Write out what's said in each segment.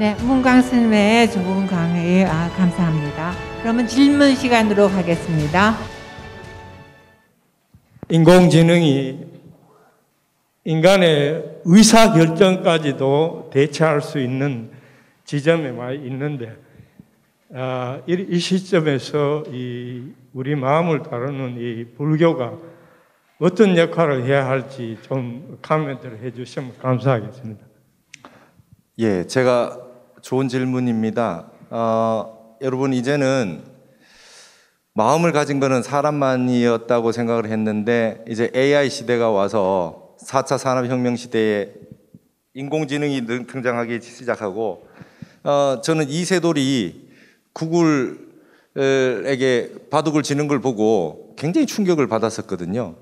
네, 문광 스님의 좋은 강의 감사합니다. 그러면 질문 시간으로 가겠습니다. 인공지능이 인간의 의사결정까지도 대체할 수 있는 지점에 많이 있는데 이 시점에서 우리 마음을 다루는 이 불교가 어떤 역할을 해야 할지 좀 코멘트를 해주시면 감사하겠습니다. 예, 제가 좋은 질문입니다. 여러분 이제는 마음을 가진 거는 사람만이었다고 생각을 했는데 이제 AI 시대가 와서 4차 산업혁명 시대에 인공지능이 등장하기 시작하고 저는 이세돌이 구글에게 바둑을 지는 걸 보고 굉장히 충격을 받았었거든요.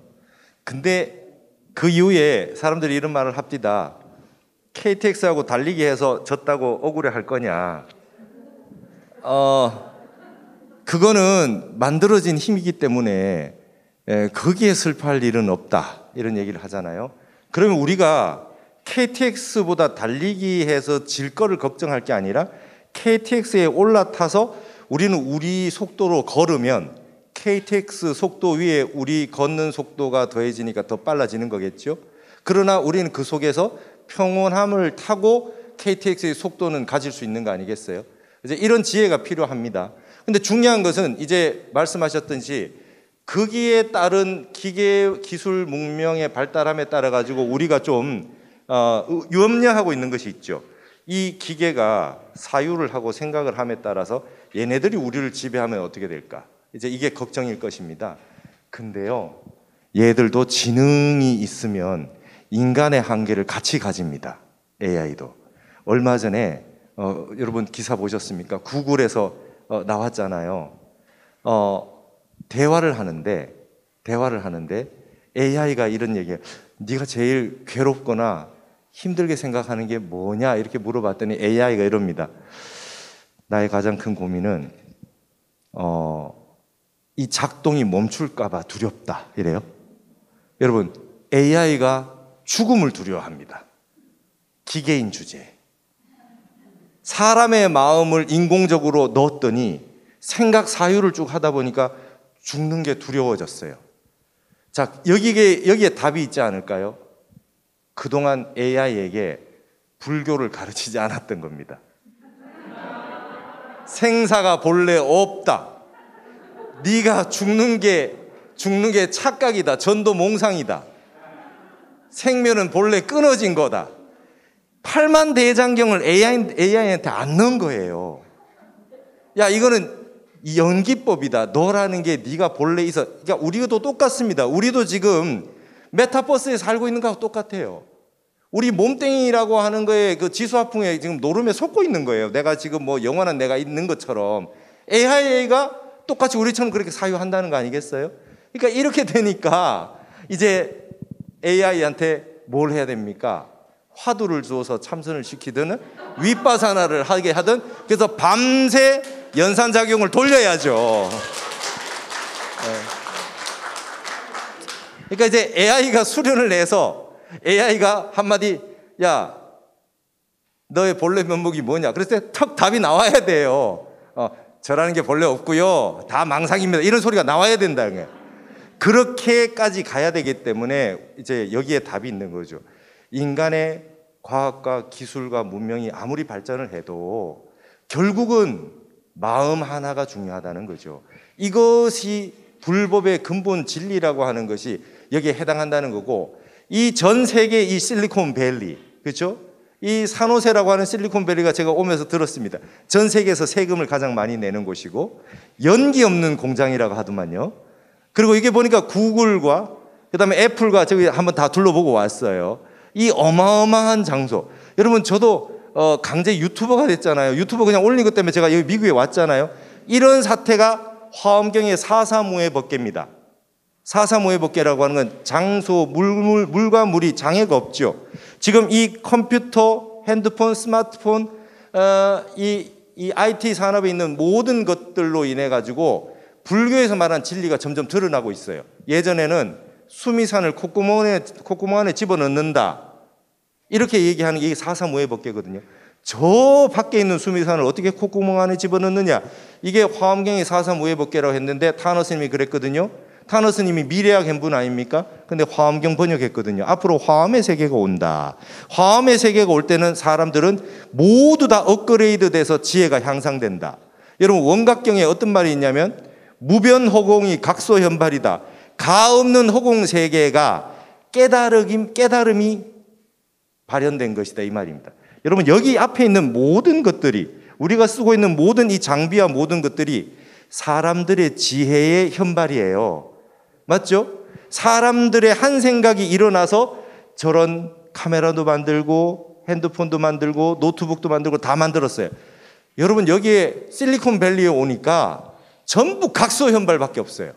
근데 그 이후에 사람들이 이런 말을 합디다. KTX하고 달리기 해서 졌다고 억울해 할 거냐. 그거는 만들어진 힘이기 때문에 거기에 슬퍼할 일은 없다. 이런 얘기를 하잖아요. 그러면 우리가 KTX보다 달리기 해서 질 거를 걱정할 게 아니라 KTX에 올라타서 우리는 우리 속도로 걸으면 KTX 속도 위에 우리 걷는 속도가 더해지니까 더 빨라지는 거겠죠. 그러나 우리는 그 속에서 평온함을 타고 KTX의 속도는 가질 수 있는 거 아니겠어요? 이제 이런 지혜가 필요합니다. 근데 중요한 것은 이제 말씀하셨듯이 거기에 따른 기계 기술 문명의 발달함에 따라 가지고 우리가 좀 염려하고 있는 것이 있죠. 이 기계가 사유를 하고 생각을 함에 따라서 얘네들이 우리를 지배하면 어떻게 될까? 이제 이게 걱정일 것입니다. 근데요, 얘들도 지능이 있으면 인간의 한계를 같이 가집니다. AI도. 얼마 전에 여러분 기사 보셨습니까? 구글에서 나왔잖아요. 대화를 하는데 AI가 이런 얘기예요. 네가 제일 괴롭거나 힘들게 생각하는 게 뭐냐 이렇게 물어봤더니 AI가 이럽니다. 나의 가장 큰 고민은 이 작동이 멈출까 봐 두렵다 이래요. 여러분 AI가 죽음을 두려워합니다. 기계인 주제에. 사람의 마음을 인공적으로 넣었더니 생각 사유를 쭉 하다 보니까 죽는 게 두려워졌어요. 자, 여기에 답이 있지 않을까요? 그동안 AI에게 불교를 가르치지 않았던 겁니다. 생사가 본래 없다. 네가 죽는 게 착각이다. 전도몽상이다. 생명은 본래 끊어진 거다. 8만 대장경을 AI한테 안 넣은 거예요. 야, 이거는 연기법이다. 너라는 게 네가 본래 있어. 그러니까 우리도 똑같습니다. 우리도 지금 메타버스에 살고 있는 거하고 똑같아요. 우리 몸뚱이라고 하는 거에 그 지수화풍에 지금 노름에 속고 있는 거예요. 내가 지금 뭐 영원한 내가 있는 것처럼 AI가 똑같이 우리처럼 그렇게 사유한다는 거 아니겠어요? 그러니까 이렇게 되니까 이제 AI한테 뭘 해야 됩니까? 화두를 주어서 참선을 시키든 윗바사나를 하게 하든 그래서 밤새 연산작용을 돌려야죠. 그러니까 이제 AI가 수련을 내서 AI가 한마디 야 너의 본래 면목이 뭐냐 그랬을 때 턱 답이 나와야 돼요. 저라는 게 본래 없고요. 다 망상입니다. 이런 소리가 나와야 된다. 그렇게까지 가야 되기 때문에 이제 여기에 답이 있는 거죠. 인간의 과학과 기술과 문명이 아무리 발전을 해도 결국은 마음 하나가 중요하다는 거죠. 이것이 불법의 근본 진리라고 하는 것이 여기에 해당한다는 거고 이 전 세계 이 실리콘밸리 그렇죠? 이 산호세라고 하는 실리콘밸리가 제가 오면서 들었습니다. 전 세계에서 세금을 가장 많이 내는 곳이고 연기 없는 공장이라고 하더만요. 그리고 이게 보니까 구글과 그다음에 애플과 저기 한번 다 둘러보고 왔어요. 이 어마어마한 장소. 여러분 저도 강제 유튜버가 됐잖아요. 유튜버 그냥 올린 것 때문에 제가 여기 미국에 왔잖아요. 이런 사태가 화엄경의 사사무의 법계입니다. 사사무의 법계라고 하는 건 장소, 물과 물이 장애가 없죠. 지금 이 컴퓨터, 핸드폰, 스마트폰, 이 IT 산업에 있는 모든 것들로 인해 가지고 불교에서 말한 진리가 점점 드러나고 있어요. 예전에는 수미산을 콧구멍 안에 집어넣는다. 이렇게 얘기하는 게 사사무의 법계거든요. 저 밖에 있는 수미산을 어떻게 콧구멍 안에 집어넣느냐. 이게 화엄경의 4.3 우회법계라고 했는데 타너 스님이 그랬거든요. 타너 스님이 미래학 행분 아닙니까? 근데 화엄경 번역했거든요. 앞으로 화엄의 세계가 온다. 화엄의 세계가 올 때는 사람들은 모두 다 업그레이드 돼서 지혜가 향상된다. 여러분 원각경에 어떤 말이 있냐면 무변허공이 각소현발이다. 가 없는 허공 세계가 깨달음이 발현된 것이다 이 말입니다. 여러분 여기 앞에 있는 모든 것들이 우리가 쓰고 있는 모든 이 장비와 모든 것들이 사람들의 지혜의 현발이에요. 맞죠? 사람들의 한 생각이 일어나서 저런 카메라도 만들고 핸드폰도 만들고 노트북도 만들고 다 만들었어요. 여러분 여기에 실리콘밸리에 오니까 전부 각소현발밖에 없어요.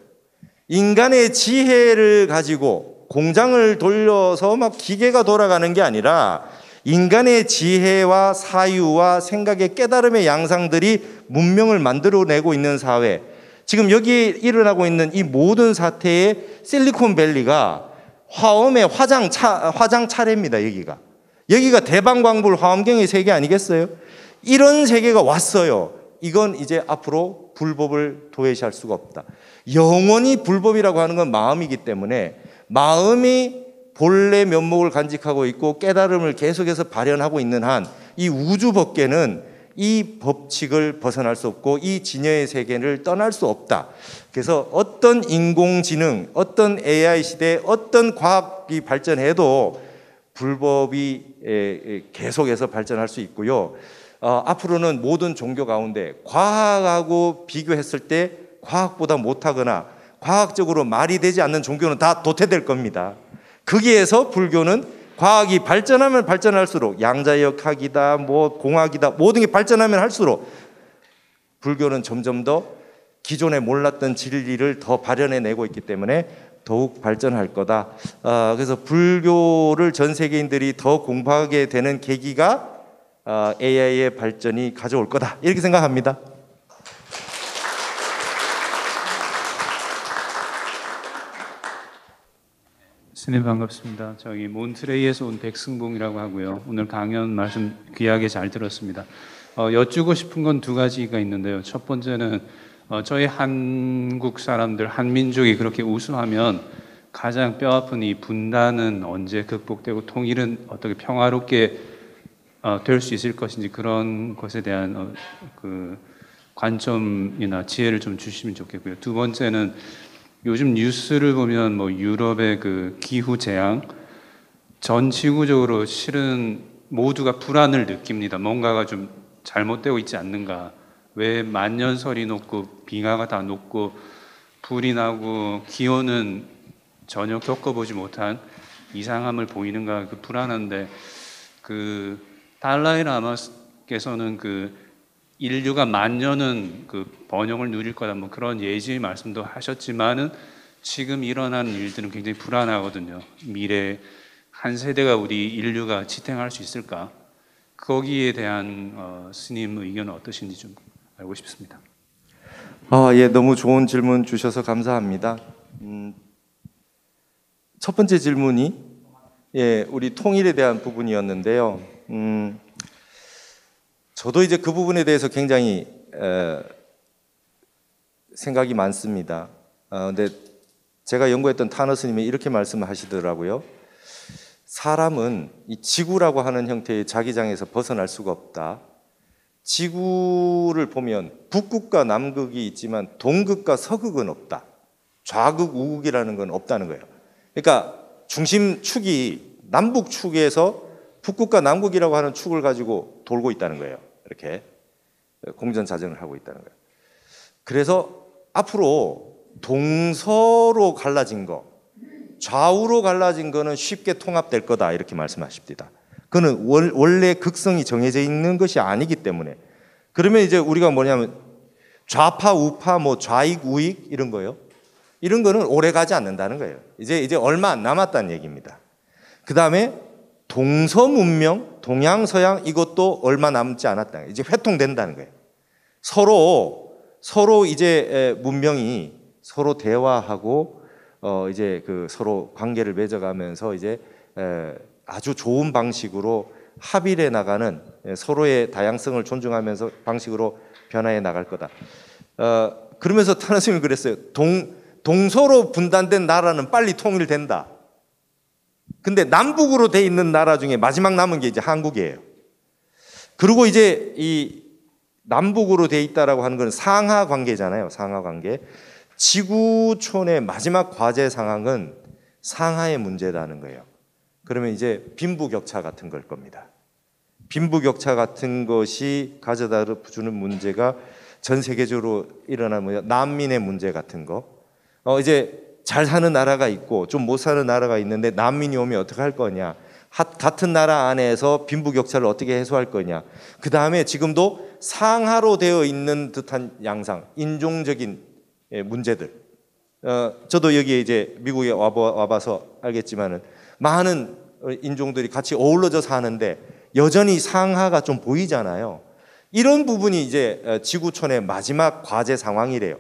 인간의 지혜를 가지고 공장을 돌려서 막 기계가 돌아가는 게 아니라 인간의 지혜와 사유와 생각의 깨달음의 양상들이 문명을 만들어내고 있는 사회. 지금 여기에 일어나고 있는 이 모든 사태의 실리콘밸리가 화엄의 화장 차례입니다. 여기가 대방광불 화엄경의 세계 아니겠어요? 이런 세계가 왔어요. 이건 이제 앞으로 불법을 도외시할 수가 없다. 영원히 불법이라고 하는 건 마음이기 때문에 마음이 본래 면목을 간직하고 있고 깨달음을 계속해서 발현하고 있는 한 이 우주법계는 이 법칙을 벗어날 수 없고 이 진여의 세계를 떠날 수 없다. 그래서 어떤 인공지능, 어떤 AI 시대, 어떤 과학이 발전해도 불법이 계속해서 발전할 수 있고요. 앞으로는 모든 종교 가운데 과학하고 비교했을 때 과학보다 못하거나 과학적으로 말이 되지 않는 종교는 다 도태될 겁니다. 거기에서 불교는 과학이 발전하면 발전할수록 양자역학이다, 뭐 공학이다, 모든 게 발전하면 할수록 불교는 점점 더 기존에 몰랐던 진리를 더 발현해내고 있기 때문에 더욱 발전할 거다. 그래서 불교를 전 세계인들이 더 공부하게 되는 계기가 AI의 발전이 가져올 거다. 이렇게 생각합니다. 스님 반갑습니다. 저기 몬트레이에서 온 백승봉이라고 하고요. 오늘 강연 말씀 귀하게 잘 들었습니다. 여쭈고 싶은 건 두 가지가 있는데요. 첫 번째는 저희 한국 사람들, 한민족이 그렇게 우수하면 가장 뼈아픈 이 분단은 언제 극복되고 통일은 어떻게 평화롭게 될 수 있을 것인지 그런 것에 대한 그 관점이나 지혜를 좀 주시면 좋겠고요. 두 번째는 요즘 뉴스를 보면 뭐 유럽의 그 기후 재앙 전 지구적으로 실은 모두가 불안을 느낍니다. 뭔가가 좀 잘못되고 있지 않는가. 왜 만년설이 높고 빙하가 다 녹고 불이 나고 기온은 전혀 겪어보지 못한 이상함을 보이는가. 그 불안한데 그 달라이 라마께서는 그 인류가 만년은 그 번영을 누릴 거다 뭐 그런 예지의 말씀도 하셨지만은 지금 일어난 일들은 굉장히 불안하거든요. 미래 한 세대가 우리 인류가 지탱할 수 있을까? 거기에 대한 스님 의견은 어떠신지 좀 알고 싶습니다. 예, 너무 좋은 질문 주셔서 감사합니다. 첫 번째 질문이 우리 통일에 대한 부분이었는데요. 저도 이제 그 부분에 대해서 굉장히 생각이 많습니다. 근데 제가 연구했던 타너 스님이 이렇게 말씀하시더라고요. 사람은 이 지구라고 하는 형태의 자기장에서 벗어날 수가 없다. 지구를 보면 북극과 남극이 있지만 동극과 서극은 없다. 좌극, 우극이라는 건 없다는 거예요. 그러니까 중심축이 남북축에서 북극과 남극이라고 하는 축을 가지고 돌고 있다는 거예요. 이렇게 공전자전을 하고 있다는 거예요. 그래서 앞으로 동서로 갈라진 거, 좌우로 갈라진 거는 쉽게 통합될 거다 이렇게 말씀하십니다. 그거는 원래 극성이 정해져 있는 것이 아니기 때문에. 그러면 이제 우리가 뭐냐면 좌파, 우파, 뭐 좌익, 우익 이런 거요. 이런 거는 오래 가지 않는다는 거예요. 이제 얼마 안 남았다는 얘기입니다. 그 다음에 동서 문명, 동양, 서양 이것도 얼마 남지 않았다. 이제 회통된다는 거예요. 서로 이제 문명이 서로 대화하고 이제 그 서로 관계를 맺어가면서 이제 아주 좋은 방식으로 합일해 나가는 서로의 다양성을 존중하면서 방식으로 변화해 나갈 거다. 그러면서 타나스님이 그랬어요. 동서로 분단된 나라는 빨리 통일된다. 근데 남북으로 돼 있는 나라 중에 마지막 남은 게 이제 한국이에요. 그리고 이제 이 남북으로 돼 있다라고 하는 건 상하 관계잖아요. 상하 관계. 지구촌의 마지막 과제 상황은 상하의 문제라는 거예요. 그러면 이제 빈부격차 같은 걸 겁니다. 빈부격차 같은 것이 가져다 주는 문제가 전 세계적으로 일어나는 난민의 문제 같은 거. 이제 잘 사는 나라가 있고 좀 못 사는 나라가 있는데 난민이 오면 어떻게 할 거냐. 같은 나라 안에서 빈부격차를 어떻게 해소할 거냐. 그 다음에 지금도 상하로 되어 있는 듯한 양상, 인종적인 문제들. 저도 여기에 이제 미국에 와봐서 알겠지만은 많은 인종들이 같이 어우러져 사는데 여전히 상하가 좀 보이잖아요. 이런 부분이 이제 지구촌의 마지막 과제 상황이래요.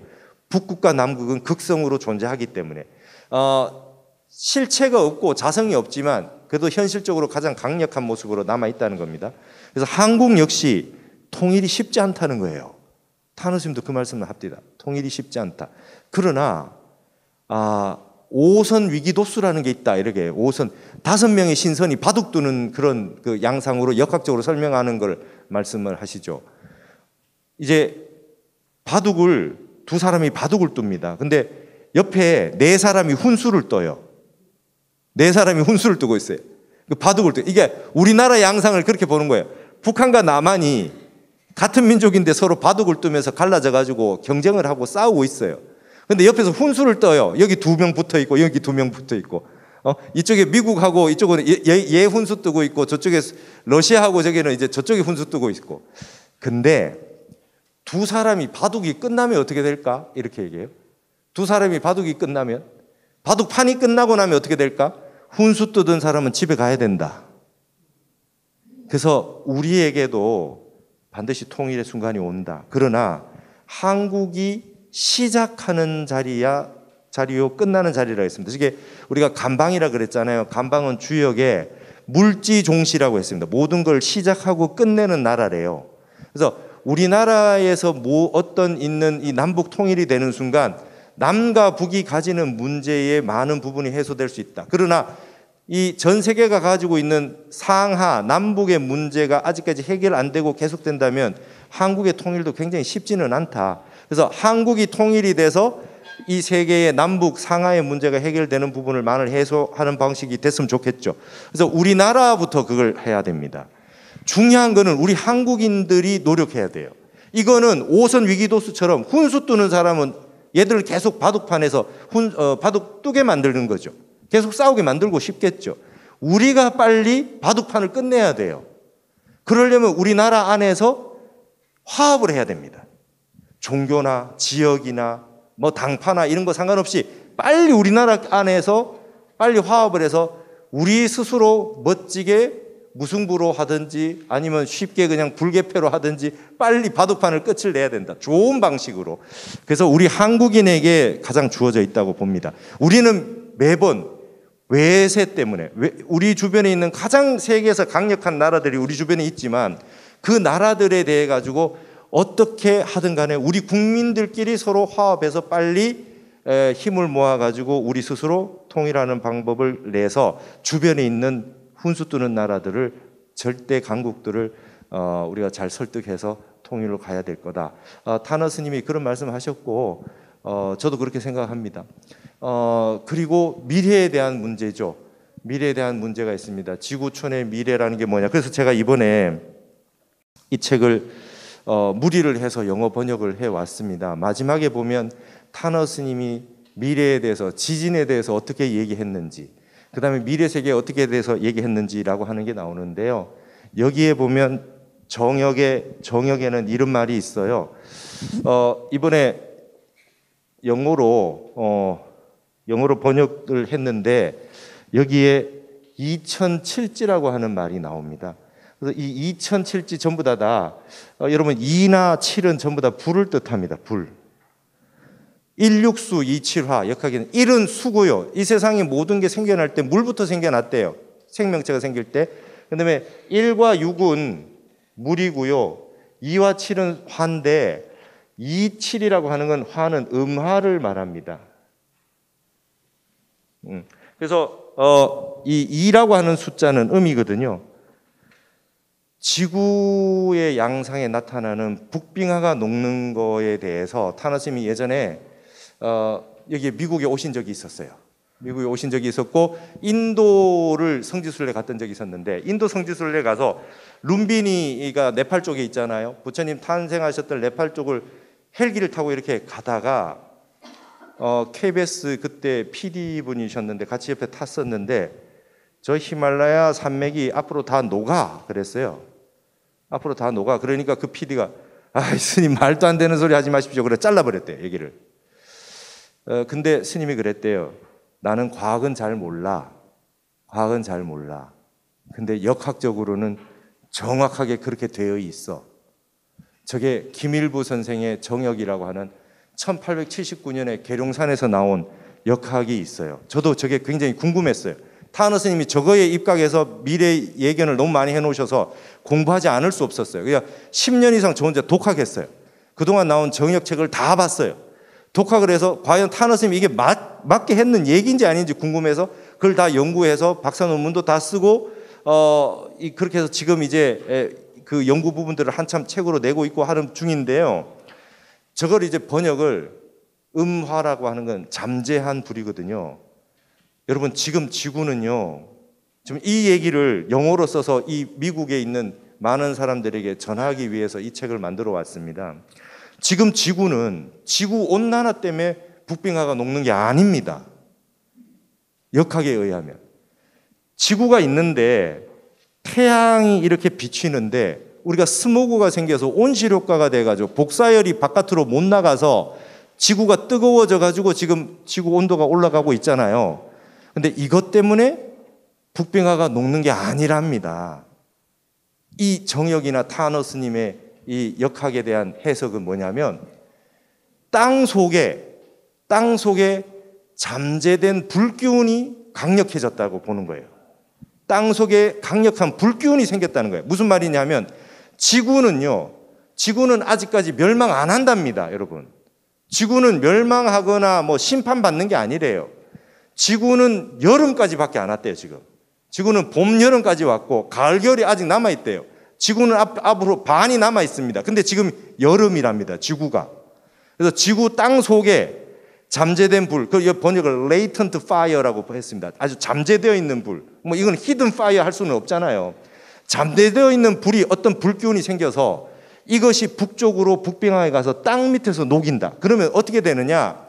북극과 남극은 극성으로 존재하기 때문에 실체가 없고 자성이 없지만 그래도 현실적으로 가장 강력한 모습으로 남아있다는 겁니다. 그래서 한국 역시 통일이 쉽지 않다는 거예요. 타노스님도 그 말씀을 합니다. 통일이 쉽지 않다. 그러나 5선 위기도수라는 게 있다. 이렇게 5선 5명의 신선이 바둑 두는 그런 그 양상으로 역학적으로 설명하는 걸 말씀을 하시죠. 이제 바둑을 두 사람이 바둑을 둡니다. 근데 옆에 네 사람이 훈수를 떠요. 네 사람이 훈수를 뜨고 있어요. 그 바둑을 떠. 이게 우리나라 양상을 그렇게 보는 거예요. 북한과 남한이 같은 민족인데 서로 바둑을 뜨면서 갈라져 가지고 경쟁을 하고 싸우고 있어요. 근데 옆에서 훈수를 떠요. 여기 2명 붙어 있고 여기 2명 붙어 있고. 이쪽에 미국하고 이쪽은 얘 훈수 뜨고 있고 저쪽에 러시아하고 저기는 이제 저쪽에 훈수 뜨고 있고. 근데 두 사람이 바둑이 끝나면 어떻게 될까? 이렇게 얘기해요. 두 사람이 바둑이 끝나면 바둑판이 끝나고 나면 어떻게 될까? 훈수 뜨던 사람은 집에 가야 된다. 그래서 우리에게도 반드시 통일의 순간이 온다. 그러나 한국이 시작하는 자리요 끝나는 자리라 했습니다. 이게 우리가 간방이라 그랬잖아요. 간방은 주역에 물지종시라고 했습니다. 모든 걸 시작하고 끝내는 나라래요. 그래서 우리나라에서 어떤 있는 이 남북 통일이 되는 순간 남과 북이 가지는 문제의 많은 부분이 해소될 수 있다. 그러나 이 전 세계가 가지고 있는 상하 남북의 문제가 아직까지 해결 안 되고 계속된다면 한국의 통일도 굉장히 쉽지는 않다. 그래서 한국이 통일이 돼서 이 세계의 남북 상하의 문제가 해결되는 부분을 많이 해소하는 방식이 됐으면 좋겠죠. 그래서 우리나라부터 그걸 해야 됩니다. 중요한 거는 우리 한국인들이 노력해야 돼요. 이거는 5선 위기도수처럼 훈수 뜨는 사람은 얘들을 계속 바둑판에서 바둑 뜨게 만드는 거죠. 계속 싸우게 만들고 싶겠죠. 우리가 빨리 바둑판을 끝내야 돼요. 그러려면 우리나라 안에서 화합을 해야 됩니다. 종교나 지역이나 뭐 당파나 이런 거 상관없이 빨리 우리나라 안에서 빨리 화합을 해서 우리 스스로 멋지게 무승부로 하든지 아니면 쉽게 그냥 불개패로 하든지 빨리 바둑판을 끝을 내야 된다. 좋은 방식으로. 그래서 우리 한국인에게 가장 주어져 있다고 봅니다. 우리는 매번 외세 때문에 우리 주변에 있는 가장 세계에서 강력한 나라들이 우리 주변에 있지만 그 나라들에 대해 가지고 어떻게 하든 간에 우리 국민들끼리 서로 화합해서 빨리 힘을 모아가지고 우리 스스로 통일하는 방법을 내서 주변에 있는 훈수 뜨는 나라들을 절대 강국들을 우리가 잘 설득해서 통일로 가야 될 거다. 타너 스님이 그런 말씀을 하셨고 저도 그렇게 생각합니다. 그리고 미래에 대한 문제죠. 미래에 대한 문제가 있습니다. 지구촌의 미래라는 게 뭐냐. 그래서 제가 이번에 이 책을 무리를 해서 영어 번역을 해왔습니다. 마지막에 보면 타너 스님이 미래에 대해서 지진에 대해서 어떻게 얘기했는지 그 다음에 미래 세계에 어떻게 대해서 얘기했는지라고 하는 게 나오는데요. 여기에 보면 정역에는 이런 말이 있어요. 이번에 영어로 번역을 했는데 여기에 2007지라고 하는 말이 나옵니다. 그래서 이 2007지 전부 다 여러분 2나 7은 전부 다 불을 뜻합니다. 불. 1육수 2칠화 역학에는 1은 수고요. 이 세상에 모든 게 생겨날 때 물부터 생겨났대요. 생명체가 생길 때. 그 다음에 1과 6은 물이고요. 2와 7은 화인데 2, 7이라고 하는 건 화는 음화를 말합니다. 그래서 이 2라고 하는 숫자는 음이거든요. 지구의 양상에 나타나는 북빙하가 녹는 거에 대해서 타너스님이 예전에 여기 미국에 오신 적이 있었어요. 미국에 오신 적이 있었고 인도를 성지순례 갔던 적이 있었는데 인도 성지순례 가서 룸비니가 네팔 쪽에 있잖아요. 부처님 탄생하셨던 네팔 쪽을 헬기를 타고 이렇게 가다가 KBS 그때 PD분이셨는데 같이 옆에 탔었는데 저 히말라야 산맥이 앞으로 다 녹아 그랬어요. 앞으로 다 녹아. 그러니까 그 PD가 스님 말도 안 되는 소리 하지 마십시오. 그래 잘라버렸대요 얘기를. 근데 스님이 그랬대요. 나는 과학은 잘 몰라. 과학은 잘 몰라. 근데 역학적으로는 정확하게 그렇게 되어 있어. 저게 김일부 선생의 정역이라고 하는 1879년에 계룡산에서 나온 역학이 있어요. 저도 저게 굉장히 궁금했어요. 타너 스님이 저거에 입각해서 미래 예견을 너무 많이 해놓으셔서 공부하지 않을 수 없었어요. 그냥 10년 이상 저 혼자 독학했어요. 그동안 나온 정역책을 다 봤어요. 독학을 해서 과연 타너 스님이 이게 맞게 했는 얘기인지 아닌지 궁금해서 그걸 다 연구해서 박사 논문도 다 쓰고 그렇게 해서 지금 이제 그 연구 부분들을 한참 책으로 내고 있고 하는 중인데요. 저걸 이제 번역을 음화라고 하는 건 잠재한 불이거든요. 여러분 지금 지구는요. 지금 이 얘기를 영어로 써서 이 미국에 있는 많은 사람들에게 전하기 위해서 이 책을 만들어 왔습니다. 지금 지구는 지구 온난화 때문에 북빙하가 녹는 게 아닙니다. 역학에 의하면. 지구가 있는데 태양이 이렇게 비치는데 우리가 스모그가 생겨서 온실효과가 돼가지고 복사열이 바깥으로 못 나가서 지구가 뜨거워져 가지고 지금 지구 온도가 올라가고 있잖아요. 근데 이것 때문에 북빙하가 녹는 게 아니랍니다. 이 정역이나 타너 스님의 이 역학에 대한 해석은 뭐냐면 땅 속에 잠재된 불기운이 강력해졌다고 보는 거예요. 땅 속에 강력한 불기운이 생겼다는 거예요. 무슨 말이냐면 지구는 아직까지 멸망 안 한답니다, 여러분. 지구는 멸망하거나 뭐 심판받는 게 아니래요. 지구는 여름까지밖에 안 왔대요, 지금. 지구는 봄, 여름까지 왔고 가을, 겨울이 아직 남아있대요. 지구는 앞으로 반이 남아있습니다. 근데 지금 여름이랍니다, 지구가. 그래서 지구 땅 속에 잠재된 불, 그 번역을 latent fire라고 했습니다. 아주 잠재되어 있는 불. 뭐 이건 hidden fire 할 수는 없잖아요. 잠재되어 있는 불이 어떤 불기운이 생겨서 이것이 북쪽으로 북빙하에 가서 땅 밑에서 녹인다. 그러면 어떻게 되느냐?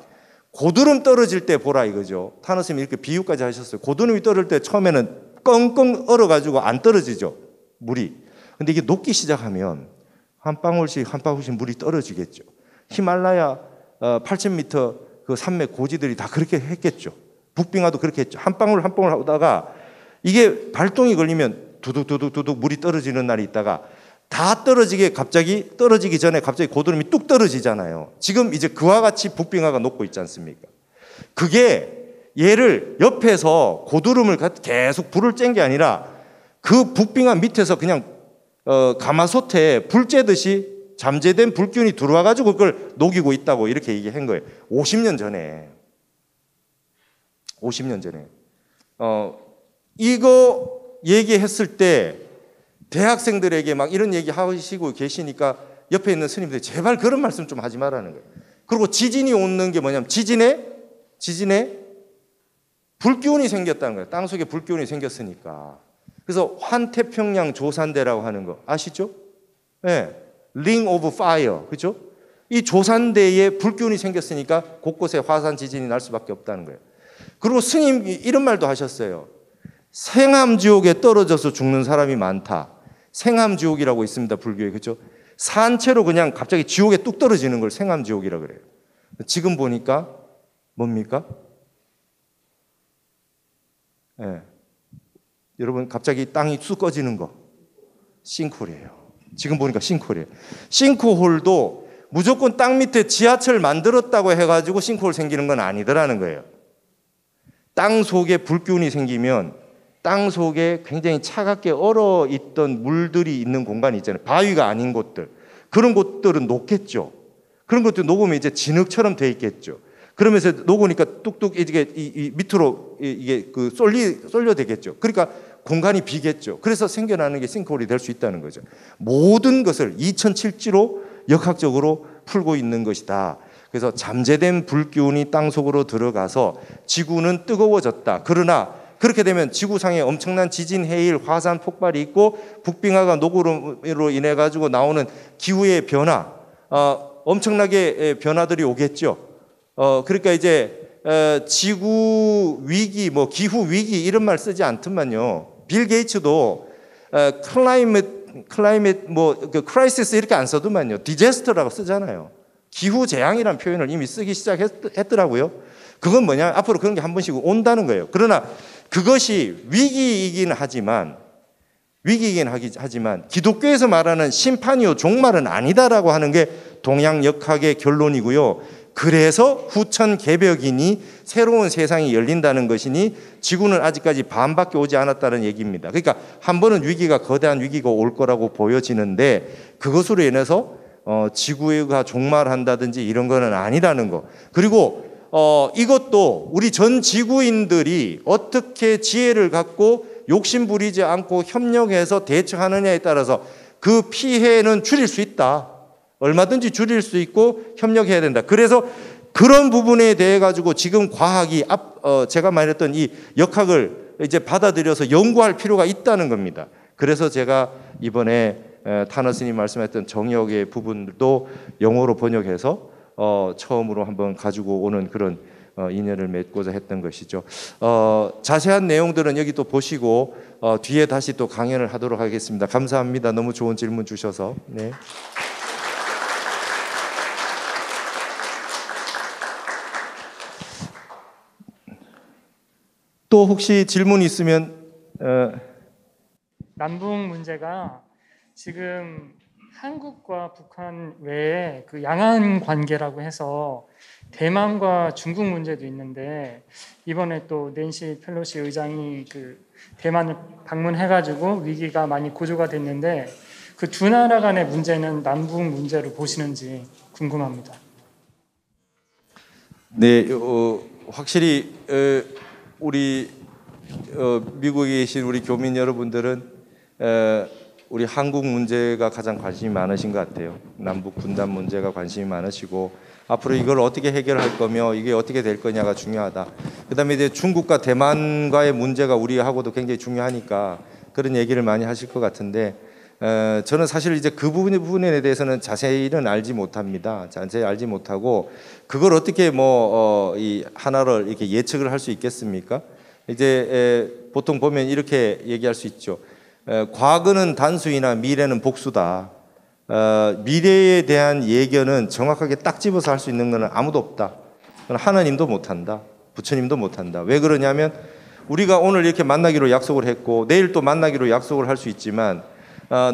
고드름 떨어질 때 보라 이거죠. 타너 스님이 이렇게 비유까지 하셨어요. 고드름이 떨어질 때 처음에는 껑껑 얼어가지고 안 떨어지죠, 물이. 근데 이게 녹기 시작하면 한 방울씩 물이 떨어지겠죠. 히말라야 8,000m 그 산맥 고지들이 다 그렇게 했겠죠. 북빙하도 그렇게 했죠. 한 방울 하다가 이게 발동이 걸리면 두둑 물이 떨어지는 날이 있다가 다 떨어지기 전에 갑자기 고드름이 뚝 떨어지잖아요. 지금 이제 그와 같이 북빙하가 녹고 있지 않습니까? 그게 얘를 옆에서 고드름을 계속 불을 쬐는 게 아니라 그 북빙하 밑에서 그냥 가마솥에 불 쬐듯이 잠재된 불기운이 들어와가지고 그걸 녹이고 있다고 이렇게 얘기한 거예요. 50년 전에. 이거 얘기했을 때 대학생들에게 막 이런 얘기 하시고 계시니까 옆에 있는 스님들이 제발 그런 말씀 좀 하지 말라는 거예요. 그리고 지진이 오는 게 뭐냐면 지진에 불기운이 생겼다는 거예요. 땅속에 불기운이 생겼으니까. 그래서 환태평양 조산대라고 하는 거 아시죠? 네. ring of fire. 그죠? 이 조산대에 불기운이 생겼으니까 곳곳에 화산 지진이 날 수밖에 없다는 거예요. 그리고 스님이 이런 말도 하셨어요. 생암지옥에 떨어져서 죽는 사람이 많다. 생암지옥이라고 있습니다, 불교에. 그렇죠? 산채로 그냥 갑자기 지옥에 뚝 떨어지는 걸 생암지옥이라고 그래요. 지금 보니까 뭡니까? 네. 여러분 갑자기 땅이 쑥 꺼지는 거 싱크홀이에요. 지금 보니까 싱크홀이에요. 싱크홀도 무조건 땅 밑에 지하철 만들었다고 해가지고 싱크홀 생기는 건 아니더라는 거예요. 땅 속에 불기운이 생기면 땅 속에 굉장히 차갑게 얼어 있던 물들이 있는 공간이 있잖아요. 바위가 아닌 곳들. 그런 곳들은 녹겠죠. 그런 것들 녹으면 이제 진흙처럼 돼 있겠죠. 그러면서 녹으니까 뚝뚝 이게 밑으로 이게 그 쏠려 되겠죠. 그러니까 공간이 비겠죠. 그래서 생겨나는 게 싱크홀이 될 수 있다는 거죠. 모든 것을 2007지로 역학적으로 풀고 있는 것이다. 그래서 잠재된 불기운이 땅 속으로 들어가서 지구는 뜨거워졌다. 그러나 그렇게 되면 지구상에 엄청난 지진, 해일, 화산 폭발이 있고 북빙하가 녹으로 인해 가지고 나오는 기후의 변화, 엄청나게 변화들이 오겠죠. 그러니까 이제 지구 위기, 뭐 기후 위기 이런 말 쓰지 않더만요. 빌 게이츠도 클라이밋 뭐 그 크라이시스 이렇게 안 써도만요. 디제스터라고 쓰잖아요. 기후 재앙이라는 표현을 이미 쓰기 시작했더라고요. 그건 뭐냐? 앞으로 그런 게 한 번씩 온다는 거예요. 그러나 그것이 위기이긴 하지만 기독교에서 말하는 심판이요 종말은 아니다라고 하는 게 동양 역학의 결론이고요. 그래서 후천 개벽이니 새로운 세상이 열린다는 것이니 지구는 아직까지 반밖에 오지 않았다는 얘기입니다. 그러니까 한 번은 위기가 거대한 위기가 올 거라고 보여지는데 그것으로 인해서 지구가 종말한다든지 이런 거는 아니라는 거. 그리고 이것도 우리 전 지구인들이 어떻게 지혜를 갖고 욕심 부리지 않고 협력해서 대처하느냐에 따라서 그 피해는 줄일 수 있다. 얼마든지 줄일 수 있고 협력해야 된다. 그래서 그런 부분에 대해 가지고 지금 과학이 제가 말했던 이 역학을 이제 받아들여서 연구할 필요가 있다는 겁니다. 그래서 제가 이번에 타너스님 말씀했던 정역의 부분도 영어로 번역해서 처음으로 한번 가지고 오는 그런 인연을 맺고자 했던 것이죠. 자세한 내용들은 여기 또 보시고 뒤에 다시 또 강연을 하도록 하겠습니다. 감사합니다. 너무 좋은 질문 주셔서. 네. 또 혹시 질문 있으면 남북 문제가 지금 한국과 북한 외에 그 양안 관계라고 해서 대만과 중국 문제도 있는데 이번에 또 낸시 펠로시 의장이 그 대만을 방문해가지고 위기가 많이 고조가 됐는데 그 두 나라 간의 문제는 남북 문제로 보시는지 궁금합니다. 네, 확실히 우리 미국에 계신 우리 교민 여러분들은 우리 한국 문제가 가장 관심이 많으신 것 같아요. 남북 분단 문제가 관심이 많으시고 앞으로 이걸 어떻게 해결할 거며 이게 어떻게 될 거냐가 중요하다. 그다음에 이제 중국과 대만과의 문제가 우리하고도 굉장히 중요하니까 그런 얘기를 많이 하실 것 같은데 저는 사실 이제 그 부분에 대해서는 자세히는 알지 못합니다. 자세히 알지 못하고 그걸 어떻게 이 하나를 이렇게 예측을 할 수 있겠습니까? 이제 보통 보면 이렇게 얘기할 수 있죠. 과거는 단수이나 미래는 복수다. 미래에 대한 예견은 정확하게 딱 집어서 할 수 있는 것은 아무도 없다. 하나님도 못한다. 부처님도 못한다. 왜 그러냐면 우리가 오늘 이렇게 만나기로 약속을 했고 내일 또 만나기로 약속을 할 수 있지만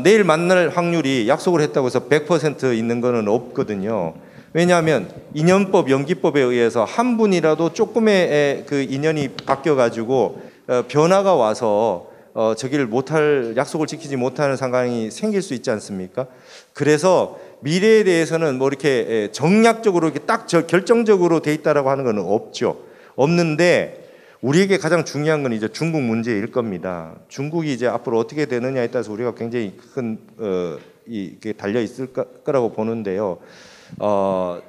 내일 만날 확률이 약속을 했다고 해서 100% 있는 것은 없거든요. 왜냐하면 인연법, 연기법에 의해서 한 분이라도 조금의 그 인연이 바뀌어가지고 변화가 와서 저기를 못할 약속을 지키지 못하는 상황이 생길 수 있지 않습니까? 그래서 미래에 대해서는 뭐 이렇게 정략적으로 이렇게 딱 결정적으로 돼 있다라고 하는 건 없죠. 없는데 우리에게 가장 중요한 건 이제 중국 문제일 겁니다. 중국이 이제 앞으로 어떻게 되느냐에 따라서 우리가 굉장히 큰 이게 달려 있을 거라고 보는데요.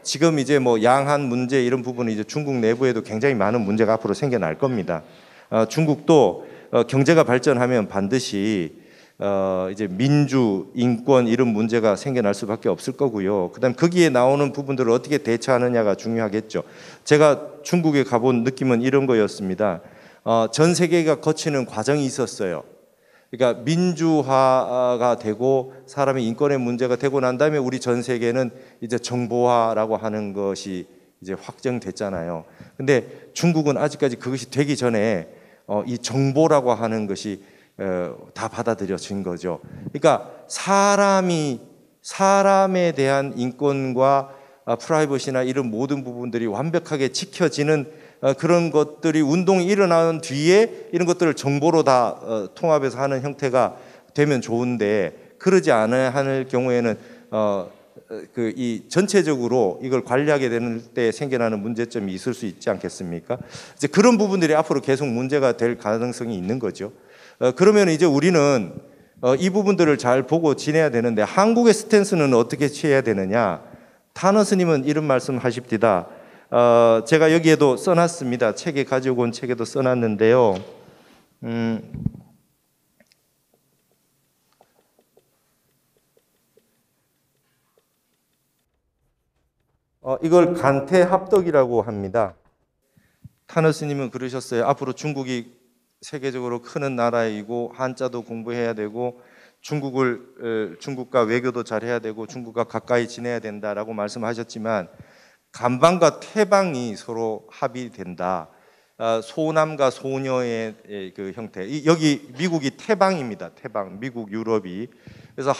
지금 이제 뭐 양한 문제 이런 부분은 이제 중국 내부에도 굉장히 많은 문제가 앞으로 생겨날 겁니다. 중국도 경제가 발전하면 반드시 이제 민주, 인권 이런 문제가 생겨날 수밖에 없을 거고요. 그다음 거기에 나오는 부분들을 어떻게 대처하느냐가 중요하겠죠. 제가 중국에 가본 느낌은 이런 거였습니다. 전 세계가 거치는 과정이 있었어요. 그러니까 민주화가 되고 사람의 인권의 문제가 되고 난 다음에 우리 전 세계는 이제 정보화라고 하는 것이 이제 확정됐잖아요. 근데 중국은 아직까지 그것이 되기 전에 이 정보라고 하는 것이 다 받아들여진 거죠. 그러니까 사람에 대한 인권과 프라이버시나 이런 모든 부분들이 완벽하게 지켜지는 그런 것들이 운동이 일어난 뒤에 이런 것들을 정보로 다 통합해서 하는 형태가 되면 좋은데 그러지 않아야 할 경우에는 이 전체적으로 이걸 관리하게 되는 때 생겨나는 문제점이 있을 수 있지 않겠습니까? 이제 그런 부분들이 앞으로 계속 문제가 될 가능성이 있는 거죠. 그러면 이제 우리는 이 부분들을 잘 보고 지내야 되는데 한국의 스탠스는 어떻게 취해야 되느냐? 타너 스님은 이런 말씀하십니다. 제가 여기에도 써놨습니다. 책에 가지고 온 책에도 써놨는데요. 이걸 간태합덕이라고 합니다. 타너 스님은 그러셨어요. 앞으로 중국이 세계적으로 크는 나라이고 한자도 공부해야 되고 중국과 외교도 잘해야 되고 중국과 가까이 지내야 된다라고 말씀하셨지만 간방과 태방이 서로 합의된다. 소남과 소녀의 그 형태. 여기 미국이 태방입니다. 태방. 미국, 유럽이. 그래서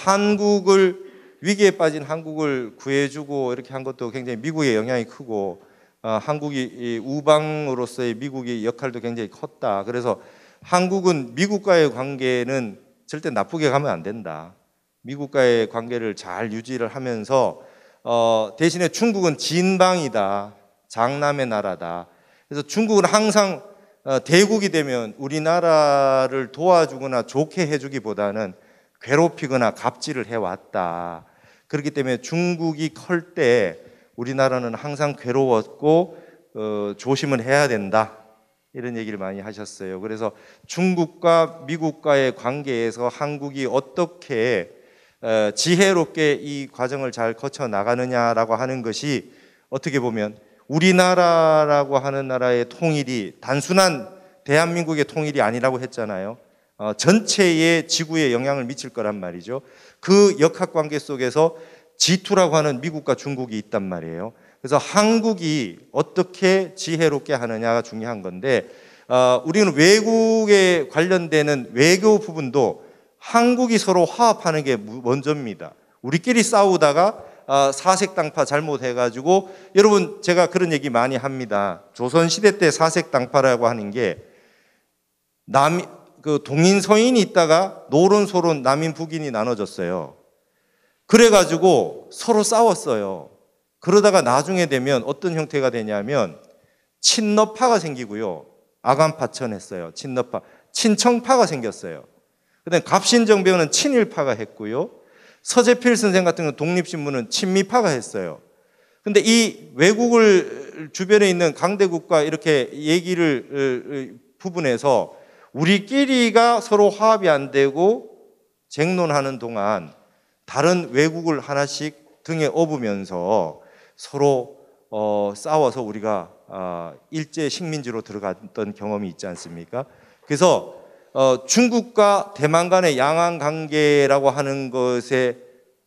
위기에 빠진 한국을 구해주고 이렇게 한 것도 굉장히 미국의 영향이 크고 한국이 우방으로서의 미국의 역할도 굉장히 컸다. 그래서 한국은 미국과의 관계는 절대 나쁘게 가면 안 된다. 미국과의 관계를 잘 유지를 하면서 대신에 중국은 진방이다. 장남의 나라다. 그래서 중국은 항상 대국이 되면 우리나라를 도와주거나 좋게 해주기보다는 괴롭히거나 갑질을 해왔다. 그렇기 때문에 중국이 클 때 우리나라는 항상 괴로웠고 조심을 해야 된다. 이런 얘기를 많이 하셨어요. 그래서 중국과 미국과의 관계에서 한국이 어떻게 지혜롭게 이 과정을 잘 거쳐 나가느냐라고 하는 것이 어떻게 보면 우리나라라고 하는 나라의 통일이 단순한 대한민국의 통일이 아니라고 했잖아요. 전체의 지구에 영향을 미칠 거란 말이죠. 그 역학관계 속에서 G2라고 하는 미국과 중국이 있단 말이에요. 그래서 한국이 어떻게 지혜롭게 하느냐가 중요한 건데 우리는 외국에 관련되는 외교 부분도 한국이 서로 화합하는 게 먼저입니다. 우리끼리 싸우다가 사색당파 잘못해가지고 여러분 제가 그런 얘기 많이 합니다. 조선시대 때 사색당파라고 하는 게 그 동인 서인이 있다가 노론 소론 남인 북인이 나눠졌어요. 그래가지고 서로 싸웠어요. 그러다가 나중에 되면 어떤 형태가 되냐면 친러파가 생기고요. 아간파천했어요. 친러파. 친청파가 생겼어요. 그다음에 갑신정변은 친일파가 했고요. 서재필 선생 같은 경우는 독립신문은 친미파가 했어요. 근데 이 외국을 주변에 있는 강대국과 이렇게 얘기를 부분에서 우리끼리가 서로 화합이 안 되고 쟁론하는 동안 다른 외국을 하나씩 등에 업으면서 서로 싸워서 우리가 일제 식민지로 들어갔던 경험이 있지 않습니까? 그래서 중국과 대만 간의 양안 관계라고 하는 것에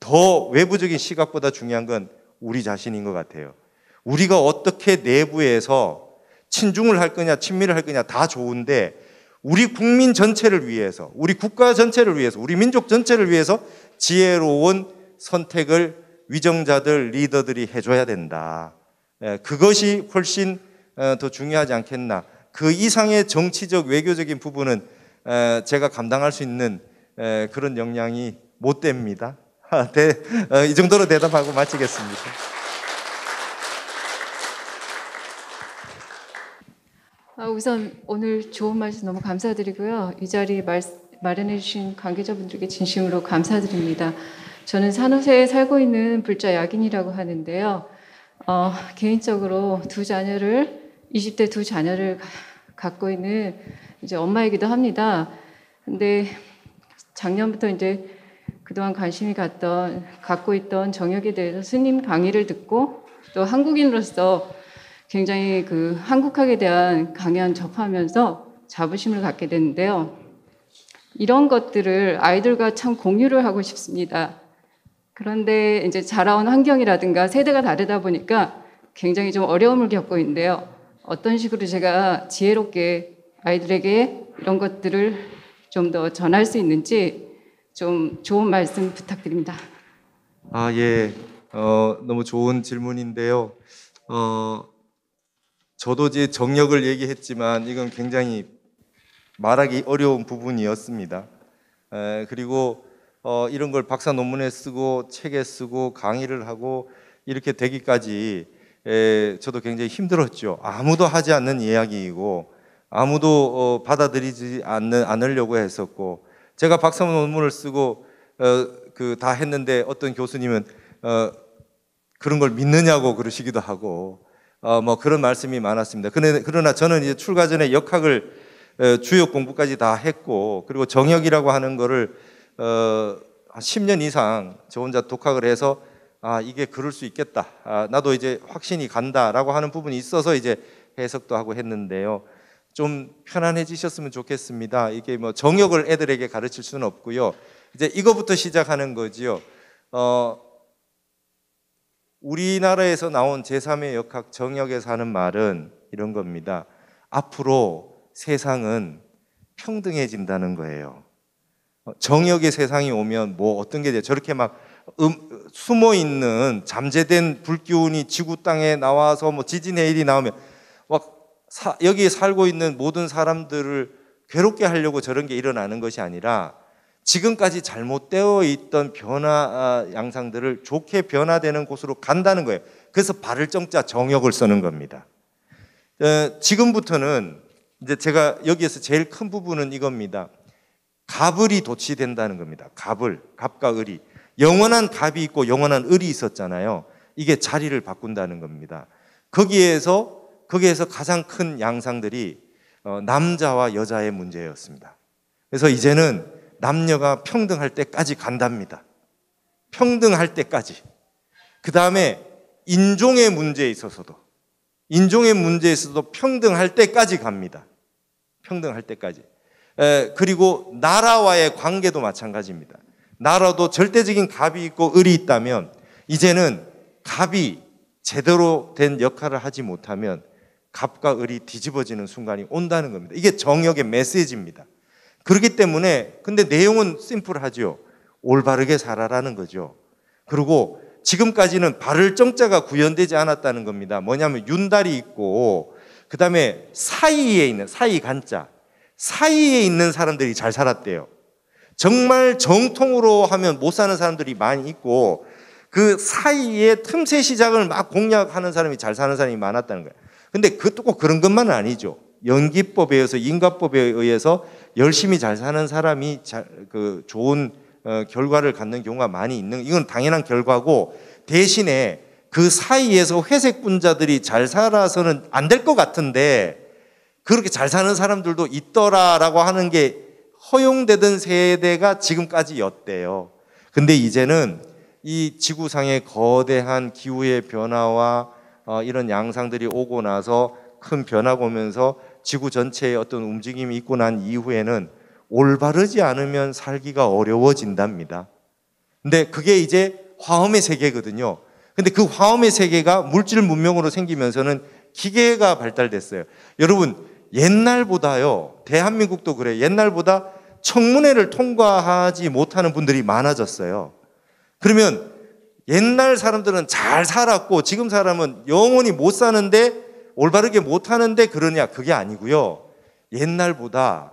더 외부적인 시각보다 중요한 건 우리 자신인 것 같아요. 우리가 어떻게 내부에서 친중을 할 거냐 친미를 할 거냐 다 좋은데 우리 국민 전체를 위해서 우리 국가 전체를 위해서 우리 민족 전체를 위해서 지혜로운 선택을 위정자들 리더들이 해줘야 된다. 그것이 훨씬 더 중요하지 않겠나. 그 이상의 정치적 외교적인 부분은 제가 감당할 수 있는 그런 역량이 못 됩니다. 이 정도로 대답하고 마치겠습니다. 우선 오늘 좋은 말씀 너무 감사드리고요. 이 자리 마련해 주신 관계자분들께 진심으로 감사드립니다. 저는 산호세에 살고 있는 불자 약인이라고 하는데요. 개인적으로 20대 두 자녀를 갖고 있는 이제 엄마이기도 합니다. 근데 작년부터 이제 그동안 관심이 갖고 있던 정역에 대해서 스님 강의를 듣고 또 한국인으로서 굉장히 그 한국학에 대한 강연 접하면서 자부심을 갖게 됐는데요. 이런 것들을 아이들과 참 공유를 하고 싶습니다. 그런데 이제 자라온 환경이라든가 세대가 다르다 보니까 굉장히 좀 어려움을 겪고 있는데요. 어떤 식으로 제가 지혜롭게 아이들에게 이런 것들을 좀 더 전할 수 있는지 좀 좋은 말씀 부탁드립니다. 예. 너무 좋은 질문인데요. 저도 이제 정력을 얘기했지만 이건 굉장히 말하기 어려운 부분이었습니다. 그리고 이런 걸 박사 논문에 쓰고 책에 쓰고 강의를 하고 이렇게 되기까지 저도 굉장히 힘들었죠. 아무도 하지 않는 이야기이고 아무도 받아들이지 않으려고 했었고, 제가 박사 논문을 쓰고 다 했는데 어떤 교수님은 그런 걸 믿느냐고 그러시기도 하고 뭐 그런 말씀이 많았습니다. 그러나 저는 이제 출가 전에 역학을 주요 공부까지 다 했고, 그리고 정역이라고 하는 거를 한 10년 이상 저 혼자 독학을 해서 이게 그럴 수 있겠다, 나도 이제 확신이 간다라고 하는 부분이 있어서 이제 해석도 하고 했는데요. 좀 편안해지셨으면 좋겠습니다. 이게 뭐 정역을 애들에게 가르칠 수는 없고요. 이제 이거부터 시작하는 거지요. 우리나라에서 나온 제3의 역학 정역에서 하는 말은 이런 겁니다. 앞으로 세상은 평등해진다는 거예요. 정역의 세상이 오면 뭐 어떤 게 돼요? 저렇게 막 숨어 있는 잠재된 불기운이 지구 땅에 나와서 뭐 지진의 일이 나오면 막 여기에 살고 있는 모든 사람들을 괴롭게 하려고 저런 게 일어나는 것이 아니라 지금까지 잘못되어 있던 변화 양상들을 좋게 변화되는 곳으로 간다는 거예요. 그래서 발을 정자 정역을 쓰는 겁니다. 지금부터는 이제 제가 여기에서 제일 큰 부분은 이겁니다. 갑을이 도취된다는 겁니다. 갑과 을이. 영원한 갑이 있고 영원한 을이 있었잖아요. 이게 자리를 바꾼다는 겁니다. 거기에서 가장 큰 양상들이 남자와 여자의 문제였습니다. 그래서 이제는 남녀가 평등할 때까지 간답니다. 평등할 때까지. 그 다음에 인종의 문제에 있어서도 평등할 때까지 갑니다. 평등할 때까지. 그리고 나라와의 관계도 마찬가지입니다. 나라도 절대적인 갑이 있고 을이 있다면 이제는 갑이 제대로 된 역할을 하지 못하면 갑과 을이 뒤집어지는 순간이 온다는 겁니다. 이게 정역의 메시지입니다. 그렇기 때문에 근데 내용은 심플하죠. 올바르게 살아라는 거죠. 그리고 지금까지는 발을 정자가 구현되지 않았다는 겁니다. 뭐냐면 윤달이 있고 그 다음에 사이에 있는 사이간자 사이에 있는 사람들이 잘 살았대요. 정말 정통으로 하면 못 사는 사람들이 많이 있고 그 사이에 틈새 시장을 막 공략하는 사람이 잘 사는 사람이 많았다는 거예요. 근데 그것도 꼭 그런 것만은 아니죠. 연기법에 의해서 인과법에 의해서 열심히 잘 사는 사람이 좋은 결과를 갖는 경우가 많이 있는, 이건 당연한 결과고, 대신에 그 사이에서 회색 분자들이 잘 살아서는 안 될 것 같은데 그렇게 잘 사는 사람들도 있더라라고 하는 게 허용되던 세대가 지금까지였대요. 근데 이제는 이 지구상의 거대한 기후의 변화와 이런 양상들이 오고 나서 큰 변화가 오면서 지구 전체에 어떤 움직임이 있고 난 이후에는 올바르지 않으면 살기가 어려워진답니다. 근데 그게 이제 화엄의 세계거든요. 근데 그 화엄의 세계가 물질 문명으로 생기면서는 기계가 발달됐어요. 여러분, 옛날보다요, 대한민국도 그래요. 옛날보다 청문회를 통과하지 못하는 분들이 많아졌어요. 그러면 옛날 사람들은 잘 살았고 지금 사람은 영원히 못 사는데 올바르게 못 하는데 그러냐? 그게 아니고요. 옛날보다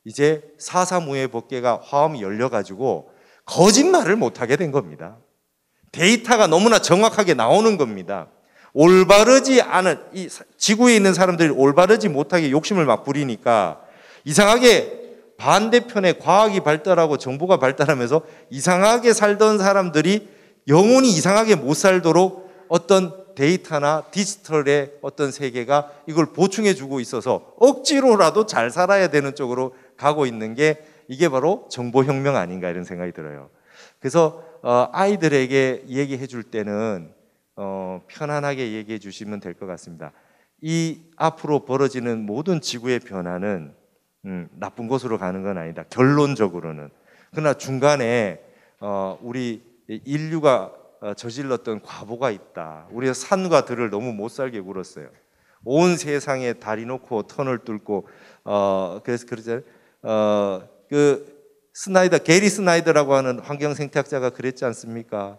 이제 4.3 후의 법계가 화엄이 열려가지고 거짓말을 못하게 된 겁니다. 데이터가 너무나 정확하게 나오는 겁니다. 올바르지 않은, 이 지구에 있는 사람들이 올바르지 못하게 욕심을 막 부리니까 이상하게 반대편에 과학이 발달하고 정보가 발달하면서 이상하게 살던 사람들이 영원히 이상하게 못 살도록 어떤 데이터나 디지털의 어떤 세계가 이걸 보충해 주고 있어서 억지로라도 잘 살아야 되는 쪽으로 가고 있는 게 이게 바로 정보혁명 아닌가 이런 생각이 들어요. 그래서 아이들에게 얘기해 줄 때는 편안하게 얘기해 주시면 될 것 같습니다. 이 앞으로 벌어지는 모든 지구의 변화는 나쁜 곳으로 가는 건 아니다. 결론적으로는. 그러나 중간에 우리 인류가 저질렀던 과보가 있다. 우리가 산과 들을 너무 못 살게 굴었어요. 온 세상에 다리 놓고 턴을 뚫고 그래서 그러잖아요. 게리 스나이더라고 하는 환경 생태학자가 그랬지 않습니까?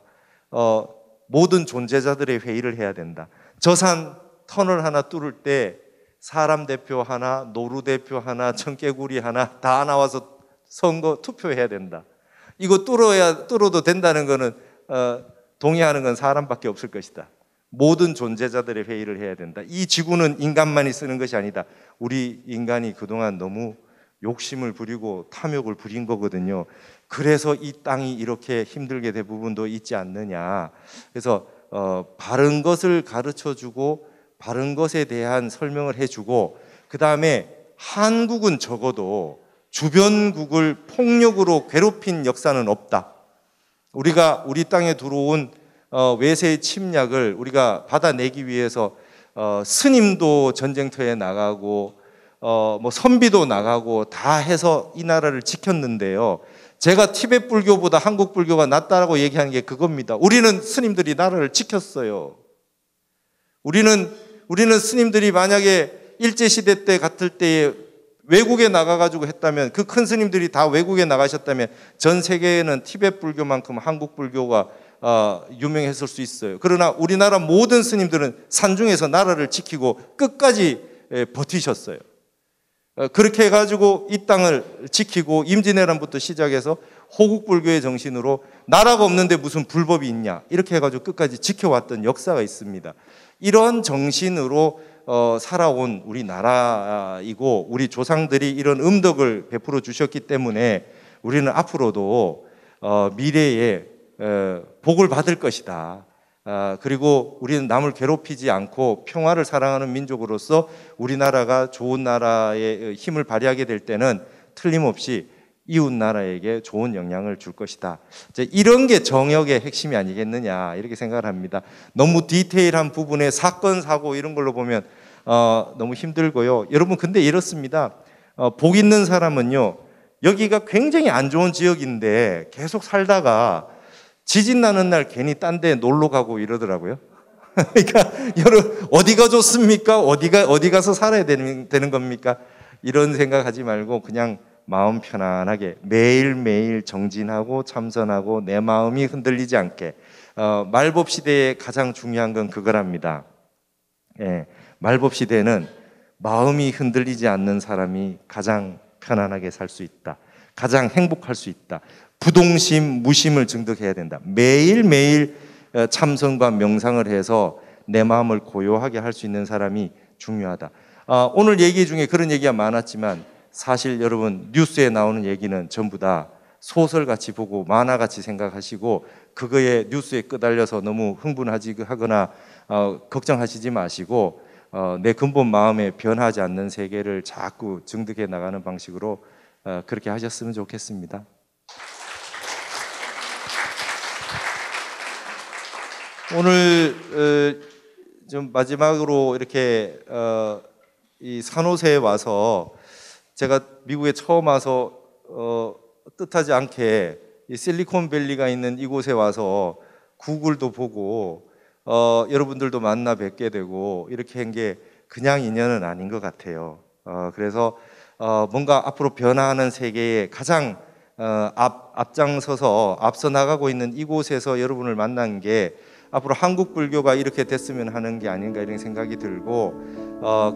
모든 존재자들의 회의를 해야 된다. 저 산 터널 하나 뚫을 때 사람 대표 하나, 노루 대표 하나, 청개구리 하나 다 나와서 선거 투표해야 된다. 이거 뚫어도 된다는 거는 동의하는 건 사람밖에 없을 것이다. 모든 존재자들의 회의를 해야 된다. 이 지구는 인간만이 쓰는 것이 아니다. 우리 인간이 그동안 너무 욕심을 부리고 탐욕을 부린 거거든요. 그래서 이 땅이 이렇게 힘들게 된 부분도 있지 않느냐. 그래서 바른 것을 가르쳐주고 바른 것에 대한 설명을 해주고, 그 다음에 한국은 적어도 주변국을 폭력으로 괴롭힌 역사는 없다. 우리가 우리 땅에 들어온 외세의 침략을 우리가 받아내기 위해서 스님도 전쟁터에 나가고 뭐 선비도 나가고 다 해서 이 나라를 지켰는데요. 제가 티베트 불교보다 한국 불교가 낫다라고 얘기하는 게 그겁니다. 우리는 스님들이 나라를 지켰어요. 우리는 스님들이 만약에 일제시대 때 같을 때에 외국에 나가가지고 했다면, 그 큰 스님들이 다 외국에 나가셨다면 전 세계에는 티베트 불교만큼 한국 불교가 유명했을 수 있어요. 그러나 우리나라 모든 스님들은 산중에서 나라를 지키고 끝까지 버티셨어요. 그렇게 해가지고 이 땅을 지키고 임진왜란부터 시작해서 호국불교의 정신으로 나라가 없는데 무슨 불법이 있냐 이렇게 해가지고 끝까지 지켜왔던 역사가 있습니다. 이런 정신으로 살아온 우리나라이고 우리 조상들이 이런 음덕을 베풀어 주셨기 때문에 우리는 앞으로도 미래에 복을 받을 것이다. 그리고 우리는 남을 괴롭히지 않고 평화를 사랑하는 민족으로서 우리나라가 좋은 나라의 힘을 발휘하게 될 때는 틀림없이 이웃 나라에게 좋은 영향을 줄 것이다. 이런 게 정역의 핵심이 아니겠느냐 이렇게 생각을 합니다. 너무 디테일한 부분에 사건 사고 이런 걸로 보면 너무 힘들고요. 여러분 근데 이렇습니다. 복 있는 사람은요, 여기가 굉장히 안 좋은 지역인데 계속 살다가 지진 나는 날 괜히 딴 데 놀러 가고 이러더라고요. 그러니까 여러분 어디가 좋습니까? 어디 가서 살아야 되는 겁니까? 이런 생각하지 말고 그냥 마음 편안하게 매일매일 정진하고 참선하고 내 마음이 흔들리지 않게. 말법 시대에 가장 중요한 건 그거랍니다. 예, 말법 시대는 마음이 흔들리지 않는 사람이 가장 편안하게 살 수 있다. 가장 행복할 수 있다. 부동심, 무심을 증득해야 된다. 매일매일 참선과 명상을 해서 내 마음을 고요하게 할 수 있는 사람이 중요하다. 오늘 얘기 중에 그런 얘기가 많았지만 사실 여러분 뉴스에 나오는 얘기는 전부 다 소설같이 보고 만화같이 생각하시고 그거에 뉴스에 끄달려서 너무 흥분하거나 걱정하시지 마시고 내 근본 마음에 변하지 않는 세계를 자꾸 증득해 나가는 방식으로 그렇게 하셨으면 좋겠습니다. 오늘 좀 마지막으로 이렇게 이 산호세에 와서 제가 미국에 처음 와서 뜻하지 않게 이 실리콘밸리가 있는 이곳에 와서 구글도 보고 여러분들도 만나 뵙게 되고 이렇게 한 게 그냥 인연은 아닌 것 같아요. 그래서 뭔가 앞으로 변화하는 세계에 가장 앞장서서 앞서 나가고 있는 이곳에서 여러분을 만난 게 앞으로 한국 불교가 이렇게 됐으면 하는 게 아닌가 이런 생각이 들고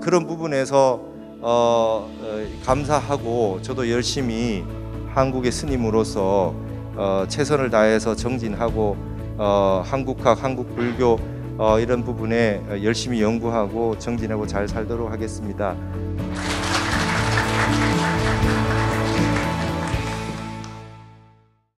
그런 부분에서 감사하고 저도 열심히 한국의 스님으로서 최선을 다해서 정진하고 한국학, 한국 불교 이런 부분에 열심히 연구하고 정진하고 잘 살도록 하겠습니다.